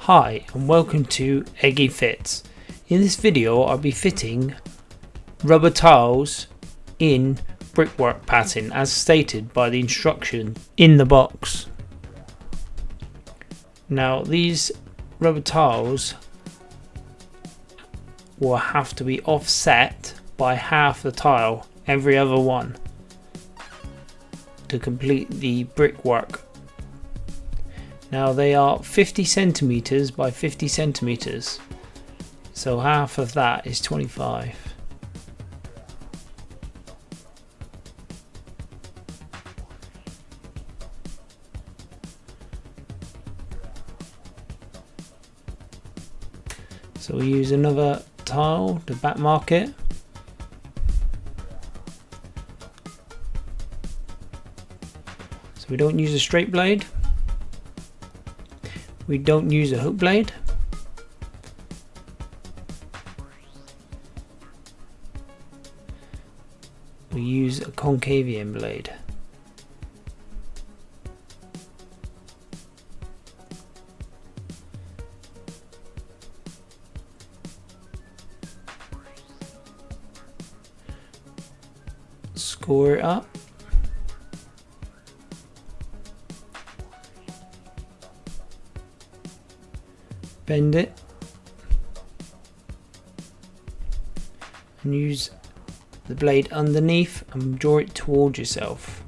Hi and welcome to Eggy Fits. In this video I'll be fitting rubber tiles in brickwork pattern as stated by the instruction in the box. Now these rubber tiles will have to be offset by half the tile every other one to complete the brickwork. Now they are 50 centimeters by 50 centimeters, so half of that is 25. So we use another tile to back mark it. So we don't use a straight blade. We don't use a hook blade. We use a Concavian blade. Score it up. Bend it and use the blade underneath and draw it towards yourself.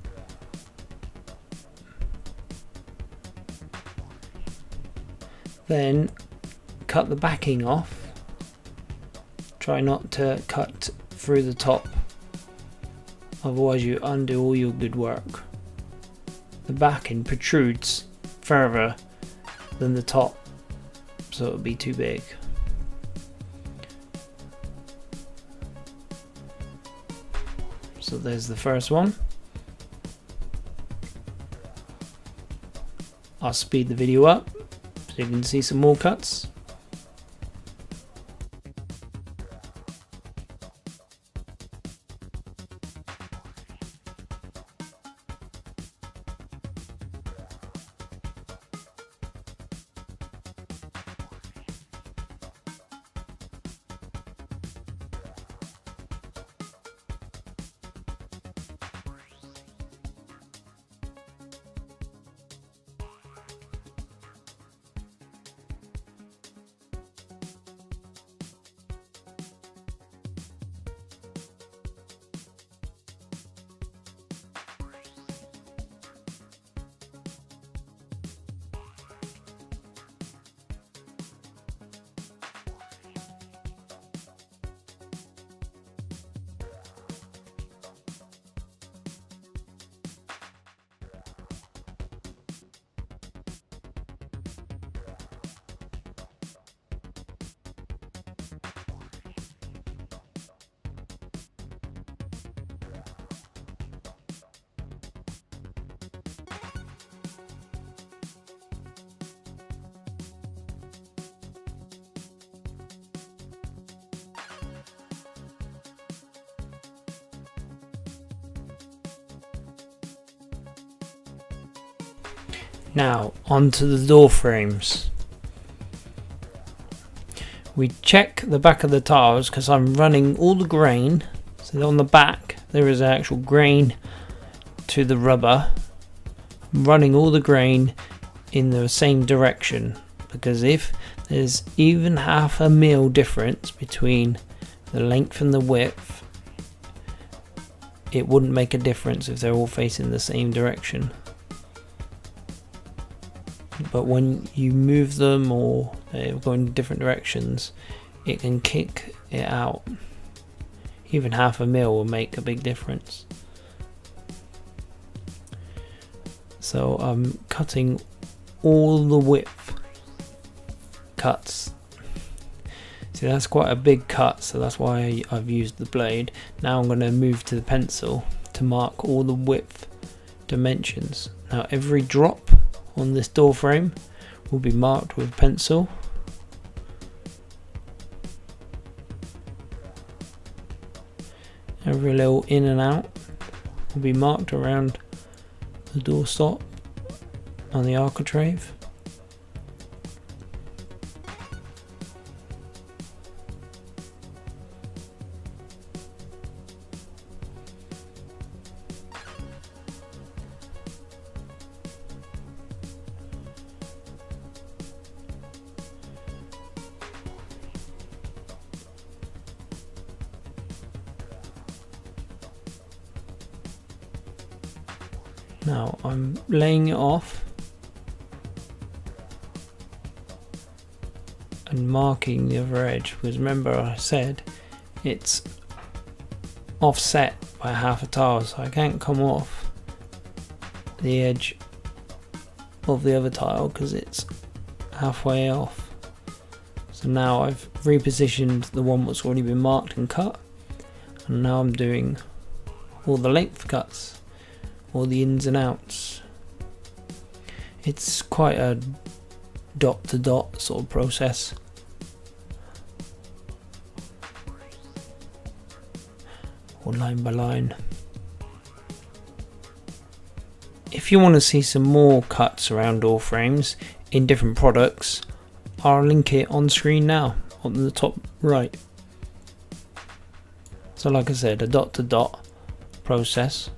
Then cut the backing off. Try not to cut through the top, otherwise you undo all your good work. The backing protrudes further than the top, so it would be too big. So there's the first one. I'll speed the video up so you can see some more cuts. Now onto the door frames. We check the back of the tiles because I'm running all the grain. So on the back there is an actual grain to the rubber. I'm running all the grain in the same direction, because if there's even half a mil difference between the length and the width, it wouldn't make a difference if they're all facing the same direction. But when you move them or they go in different directions, it can kick it out. Even half a mil will make a big difference. So I'm cutting all the width cuts. See, that's quite a big cut, so that's why I've used the blade. Now I'm going to move to the pencil to mark all the width dimensions. Now every drop on this door frame will be marked with pencil. Every little in and out will be marked around the doorstop on the architrave. Now I'm laying it off and marking the other edge, because remember I said it's offset by half a tile, so I can't come off the edge of the other tile because it's halfway off. So now I've repositioned the one that's already been marked and cut, and now I'm doing all the length cuts, all the ins and outs. It's quite a dot to dot sort of process. Or line by line. If you want to see some more cuts around door frames in different products, I'll link it on screen now on the top right. So like I said, a dot to dot process.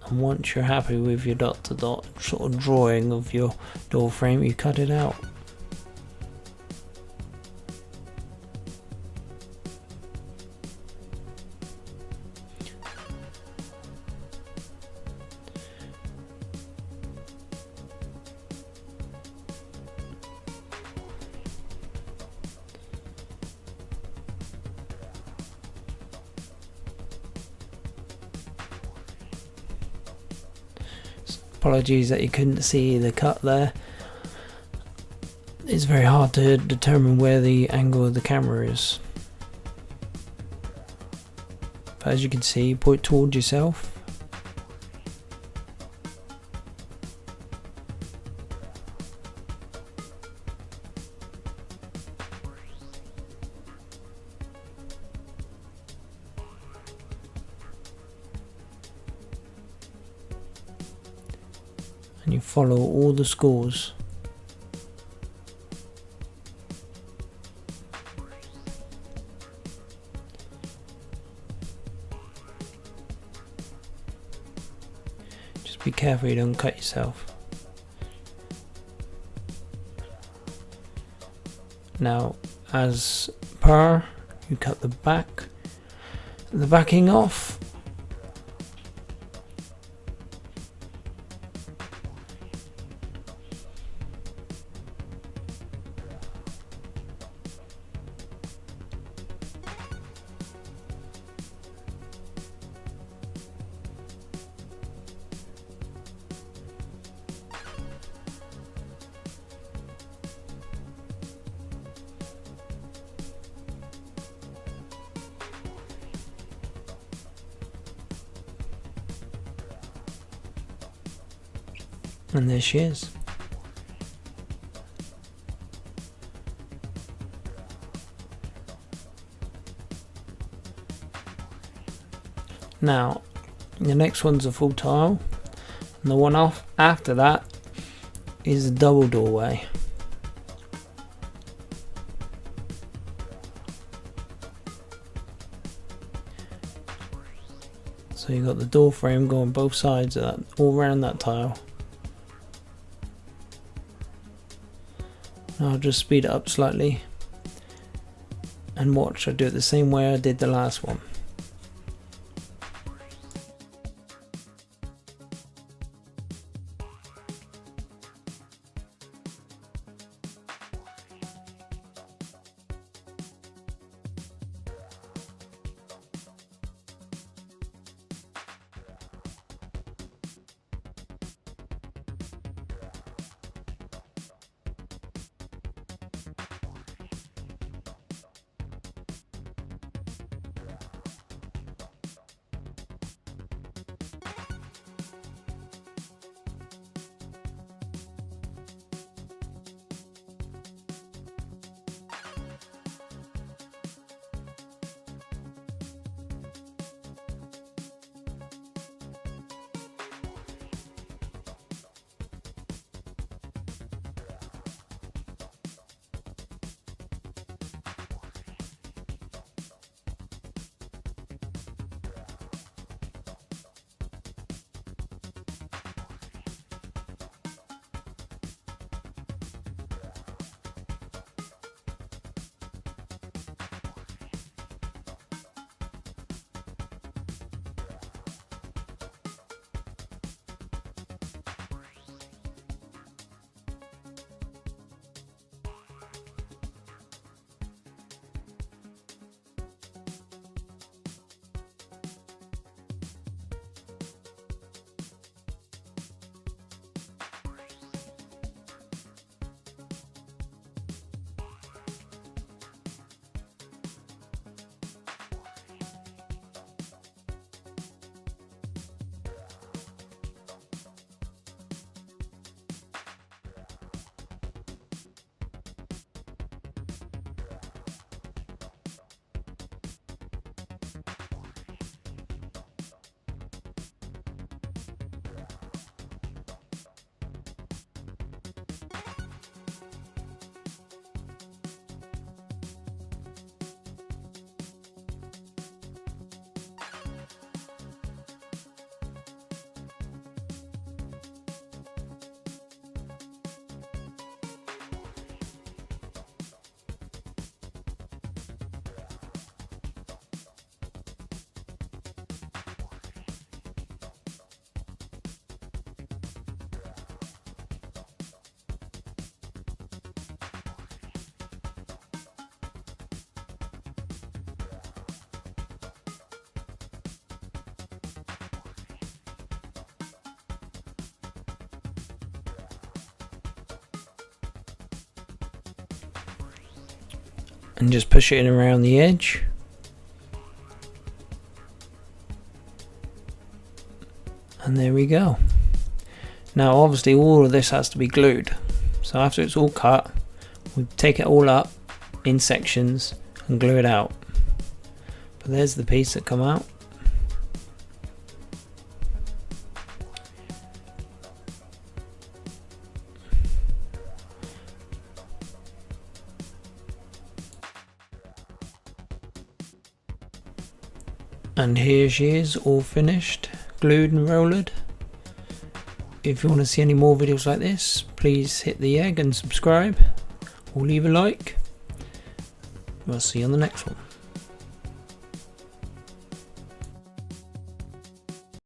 And once you're happy with your dot to dot sort of drawing of your door frame, you cut it out. Apologies that you couldn't see the cut there. It's very hard to determine where the angle of the camera is. But as you can see, point towards yourself. And you follow all the scores. Just be careful you don't cut yourself. Now, as per, you cut the backing off. And there she is. Now, the next one's a full tile, and the one off after that is a double doorway. So you've got the door frame going both sides of that, all around that tile. I'll just speed it up slightly and watch. I do it the same way I did the last one. and just push it in around the edge. And there we go. Now obviously all of this has to be glued, so after it's all cut, we take it all up in sections and glue it out. But there's the piece that come out. And here she is, all finished, glued and rolled. If you want to see any more videos like this, please hit the egg and subscribe, or leave a like. We'll see you on the next one.